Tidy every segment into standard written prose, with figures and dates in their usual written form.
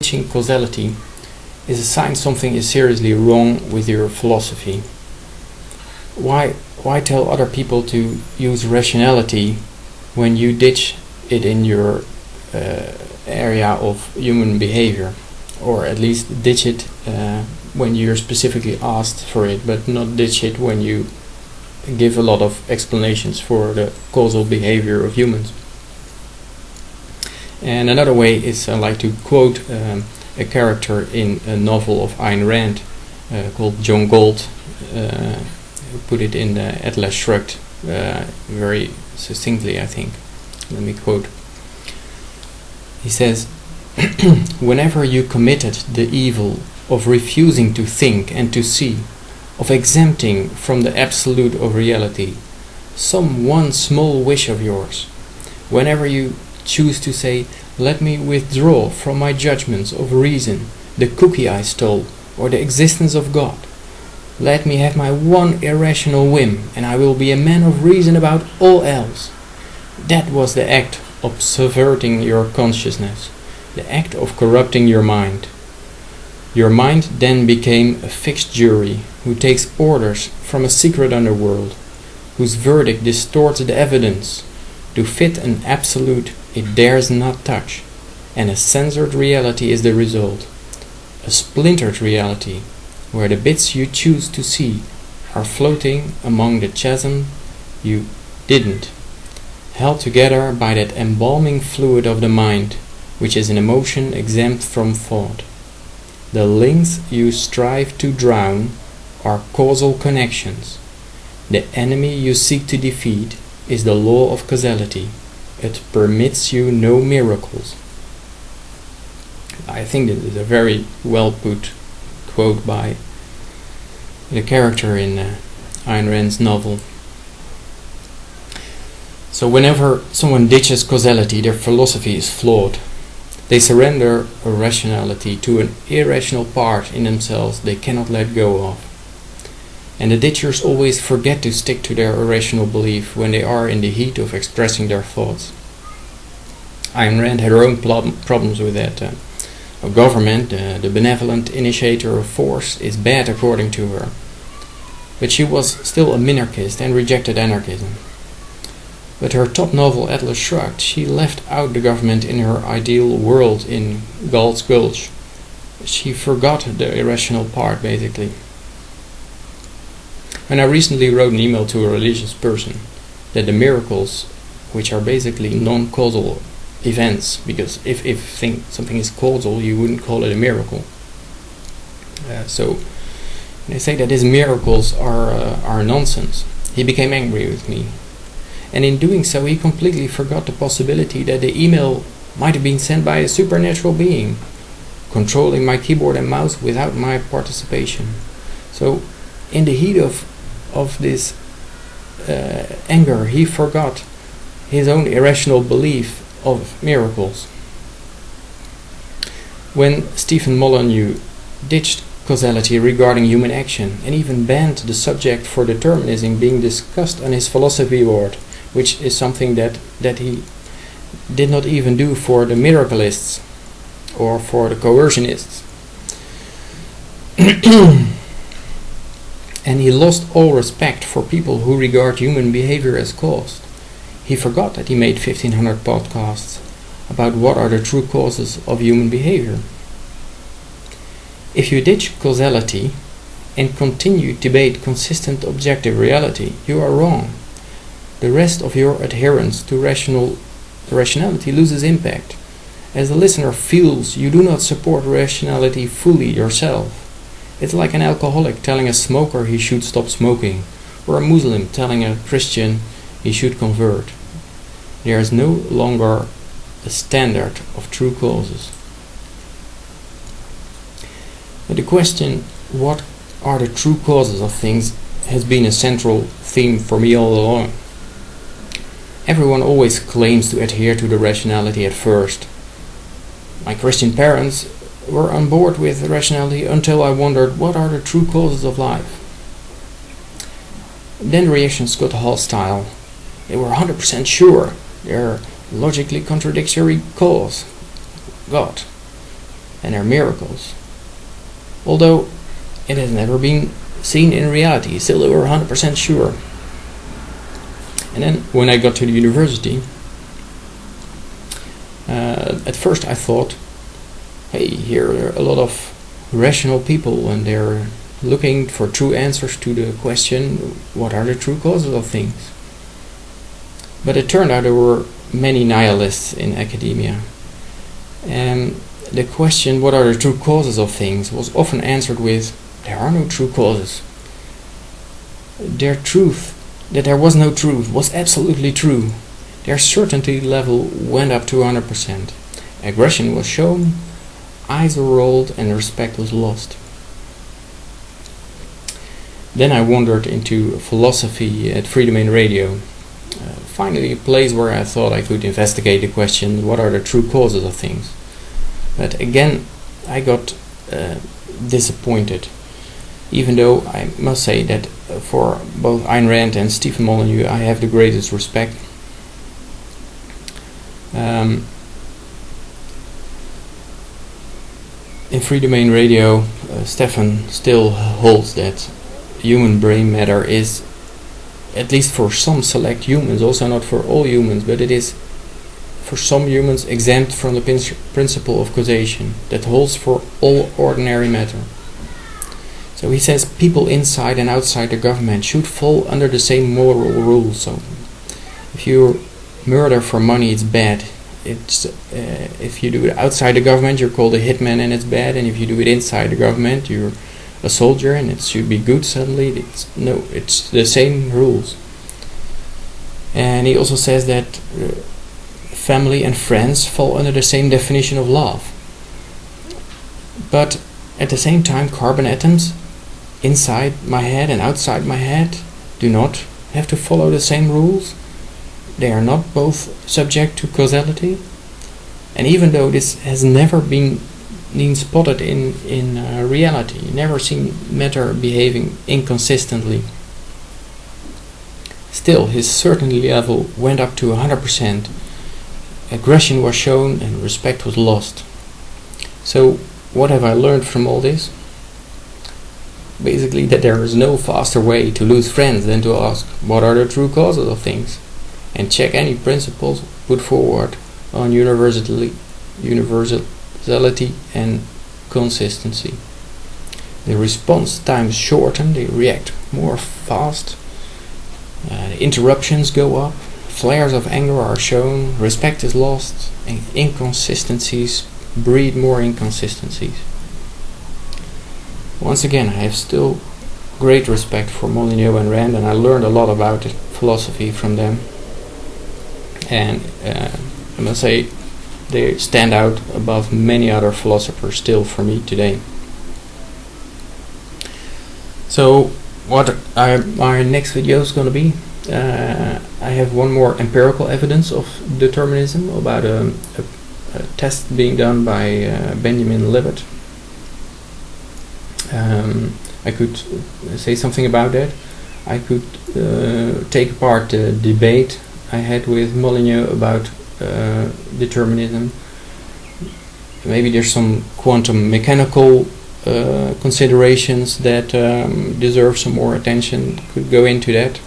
Teaching causality is a sign something is seriously wrong with your philosophy. Why tell other people to use rationality when you ditch it in your area of human behavior, or at least ditch it when you're specifically asked for it, but not ditch it when you give a lot of explanations for the causal behavior of humans. And another way is I like to quote a character in a novel of Ayn Rand called John Galt, who put it in Atlas Shrugged very succinctly, I think. Let me quote. He says, "Whenever you committed the evil of refusing to think and to see, of exempting from the absolute of reality some one small wish of yours, whenever you choose to say, 'Let me withdraw from my judgments of reason the cookie I stole, or the existence of God. Let me have my one irrational whim, and I will be a man of reason about all else,' that was the act of subverting your consciousness, the act of corrupting your mind. Your mind then became a fixed jury who takes orders from a secret underworld, whose verdict distorts the evidence to fit an absolute it dares not touch, and a censored reality is the result, a splintered reality, where the bits you choose to see are floating among the chasm you didn't, held together by that embalming fluid of the mind, which is an emotion exempt from thought. The links you strive to drown are causal connections. The enemy you seek to defeat is the law of causality. It permits you no miracles." I think this is a very well put quote by the character in Ayn Rand's novel. So whenever someone ditches causality, their philosophy is flawed. They surrender a rationality to an irrational part in themselves they cannot let go of. And the ditchers always forget to stick to their irrational belief when they are in the heat of expressing their thoughts. Ayn Rand had her own problems with that. A government, the benevolent initiator of force, is bad according to her. But she was still a minarchist and rejected anarchism. But her top novel, Atlas Shrugged, she left out the government in her ideal world in Galt's Gulch. She forgot the irrational part, basically. And I recently wrote an email to a religious person that the miracles, which are basically non-causal events, because if something is causal, you wouldn't call it a miracle. So they say that his miracles are nonsense. He became angry with me. And in doing so, he completely forgot the possibility that the email might have been sent by a supernatural being, controlling my keyboard and mouse without my participation. So in the heat of this anger, he forgot his own irrational belief of miracles. When Stephen Molyneux ditched causality regarding human action and even banned the subject for determinism being discussed on his philosophy board, which is something that he did not even do for the miracleists or for the coercionists. And he lost all respect for people who regard human behavior as caused. He forgot that he made 1,500 podcasts about what are the true causes of human behavior. If you ditch causality and continue to debate consistent objective reality, you are wrong. The rest of your adherence to rationality loses impact, as the listener feels you do not support rationality fully yourself. It's like an alcoholic telling a smoker he should stop smoking, or a Muslim telling a Christian he should convert. There is no longer a standard of true causes. But the question, what are the true causes of things, has been a central theme for me all along. Everyone always claims to adhere to the rationality at first. My Christian parents were on board with rationality until I wondered, what are the true causes of life? Then reactions got hostile. They were 100% sure their logically contradictory cause, God. and are miracles. Although it has never been seen in reality, still they were 100% sure. And then when I got to the university, at first I thought, hey, here are a lot of rational people and they're looking for true answers to the question, what are the true causes of things? But it turned out there were many nihilists in academia. And the question, what are the true causes of things, was often answered with, there are no true causes. Their truth, that there was no truth, was absolutely true. Their certainty level went up to 100%. Aggression was shown, eyes were rolled, and respect was lost. Then I wandered into philosophy at Free Domain Radio. Finally, a place where I thought I could investigate the question, what are the true causes of things? But again, I got disappointed. Even though I must say that for both Ayn Rand and Stephen Molyneux, I have the greatest respect. In Free Domain Radio, Stefan still holds that human brain matter is, at least for some select humans, also not for all humans, but it is for some humans exempt from the principle of causation that holds for all ordinary matter. So he says people inside and outside the government should fall under the same moral rules. So if you murder for money, it's bad. It's if you do it outside the government, you're called a hitman and it's bad. And if you do it inside the government, you're a soldier and it should be good. Suddenly, it's the same rules. And he also says that family and friends fall under the same definition of love. But at the same time, carbon atoms inside my head and outside my head do not have to follow the same rules. They are not both subject to causality. And even though this has never been spotted in reality, never seen matter behaving inconsistently, still his certainty level went up to 100%. Aggression was shown and respect was lost. So what have I learned from all this? Basically that there is no faster way to lose friends than to ask what are the true causes of things, and check any principles put forward on universality and consistency. The response times shorten, they react more fast, the interruptions go up, flares of anger are shown, respect is lost, and inconsistencies breed more inconsistencies. Once again, I have still great respect for Molyneux and Rand, and I learned a lot about philosophy from them. And I must say, they stand out above many other philosophers still for me today. So, what our next video is going to be, I have one more empirical evidence of determinism about a test being done by Benjamin Libet. I could say something about that. I could take apart the debate I had with Molyneux about determinism. Maybe there's some quantum mechanical considerations that deserve some more attention. Could go into that.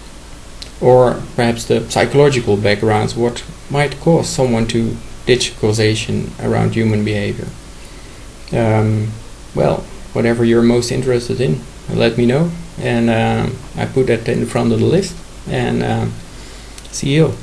Or perhaps the psychological backgrounds, what might cause someone to ditch causation around human behavior. Well, whatever you're most interested in, let me know, and I put that in front of the list, and see you.